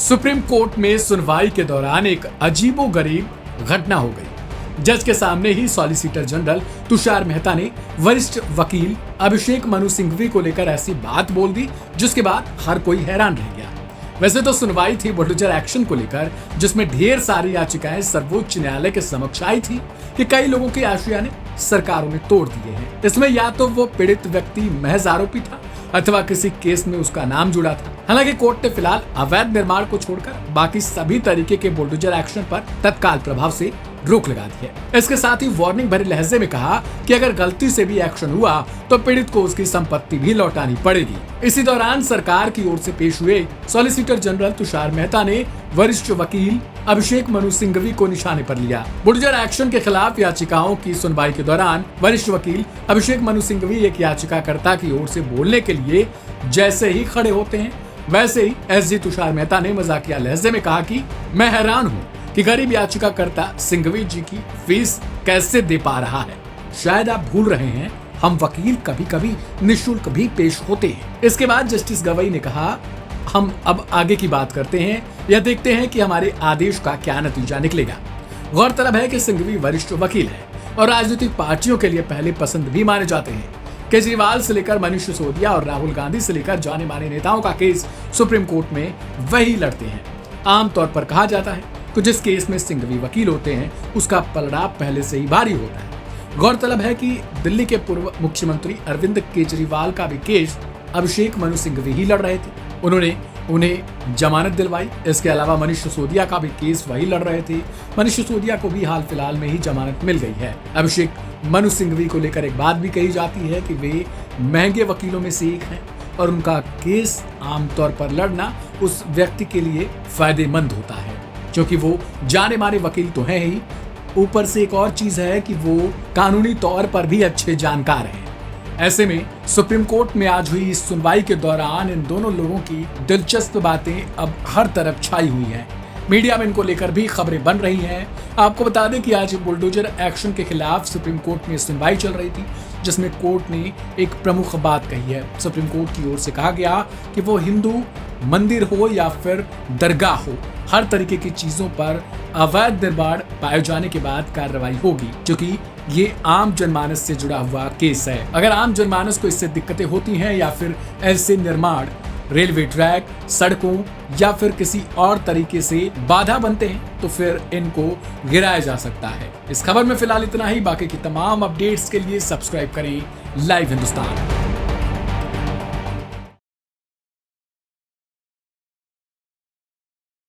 Supreme court में सुनवाई के दौरान एक अजीबोगरीब घटना हो गई। जज के सामने ही सॉलिसिटर जनरल तुषार मेहता ने वरिष्ठ वकील अभिषेक मनु सिंघवी को लेकर ऐसी बात बोल दी जिसके बाद हर कोई हैरान रह गया। वैसे तो सुनवाई थी बुलडोजर एक्शन को लेकर, जिसमें ढेर सारी याचिकाएं सर्वोच्च न्यायालय के समक्ष आई थी कि कई लोगों के आशियाने सरकारों ने तोड़ दिए हैं। इसमें या तो वो पीड़ित व्यक्ति महज आरोपी था अथवा किसी केस में उसका नाम जुड़ा था। हालांकि कोर्ट ने फिलहाल अवैध निर्माण को छोड़कर बाकी सभी तरीके के बुलडोजर एक्शन पर तत्काल प्रभाव से रोक लगा दी है। इसके साथ ही वार्निंग भरे लहजे में कहा कि अगर गलती से भी एक्शन हुआ तो पीड़ित को उसकी संपत्ति भी लौटानी पड़ेगी। इसी दौरान सरकार की ओर से पेश हुए सॉलिसिटर जनरल तुषार मेहता ने वरिष्ठ वकील अभिषेक मनु सिंघवी को निशाने पर लिया। बुलडोजर एक्शन के खिलाफ याचिकाओं की सुनवाई के दौरान वरिष्ठ वकील अभिषेक मनु सिंघवी एक याचिकाकर्ता की ओर से बोलने के लिए जैसे ही खड़े होते हैं, वैसे ही एसजी तुषार मेहता ने मजाकिया लहजे में कहा कि मैं हैरान हूँ कि गरीब याचिकाकर्ता सिंघवी जी की फीस कैसे दे पा रहा है। शायद आप भूल रहे हैं, हम वकील कभी कभी निःशुल्क भी पेश होते हैं। इसके बाद जस्टिस गवई ने कहा, हम अब आगे की बात करते हैं, यह देखते हैं कि हमारे आदेश का क्या नतीजा निकलेगा। गौरतलब है कि सिंघवी वरिष्ठ वकील है और राजनीतिक पार्टियों के लिए पहले पसंद भी माने जाते हैं। केजरीवाल से लेकर मनीष सिसोदिया और राहुल गांधी से लेकर जाने माने नेताओं का केस सुप्रीम कोर्ट में वही लड़ते हैं। आमतौर पर कहा जाता है कि जिस केस में सिंघवी वकील होते हैं उसका पलड़ा पहले से ही भारी होता है। गौरतलब है कि दिल्ली के पूर्व मुख्यमंत्री अरविंद केजरीवाल का भी केस अभिषेक मनु सिंघवी ही लड़ रहे थे। उन्होंने उन्हें जमानत दिलवाई। इसके अलावा मनीष सिसोदिया का भी केस वही लड़ रहे थे। मनीष सिसोदिया को भी हाल फिलहाल में ही जमानत मिल गई है। अभिषेक मनु सिंघवी को लेकर एक बात भी कही जाती है कि वे महंगे वकीलों में से एक हैं और उनका केस आमतौर पर लड़ना उस व्यक्ति के लिए फायदेमंद होता है, क्योंकि वो जाने माने वकील तो हैं ही, ऊपर से एक और चीज है कि वो कानूनी तौर पर भी अच्छे जानकार हैं। ऐसे में सुप्रीम कोर्ट में आज हुई इस सुनवाई के दौरान इन दोनों लोगों की दिलचस्प बातें अब हर तरफ छाई हुई हैं। मीडिया में इनको लेकर भी खबरें बन रही हैं। आपको बता दें कि आज बुलडोजर एक्शन के खिलाफ सुप्रीम कोर्ट में सुनवाई चल रही थी, जिसमें कोर्ट ने एक प्रमुख बात कही है। सुप्रीम कोर्ट की ओर से कहा गया कि वो हिंदू मंदिर हो या फिर दरगाह हो, हर तरीके की चीजों पर अवैध निर्माण पाए जाने के बाद कार्रवाई होगी, क्योंकि ये आम जनमानस से जुड़ा हुआ केस है। अगर आम जनमानस को इससे दिक्कतें होती हैं या फिर ऐसे निर्माण रेलवे ट्रैक, सड़कों या फिर किसी और तरीके से बाधा बनते हैं तो फिर इनको गिराया जा सकता है। इस खबर में फिलहाल इतना ही। बाकी की तमाम अपडेट्स के लिए सब्सक्राइब करें लाइव हिंदुस्तान।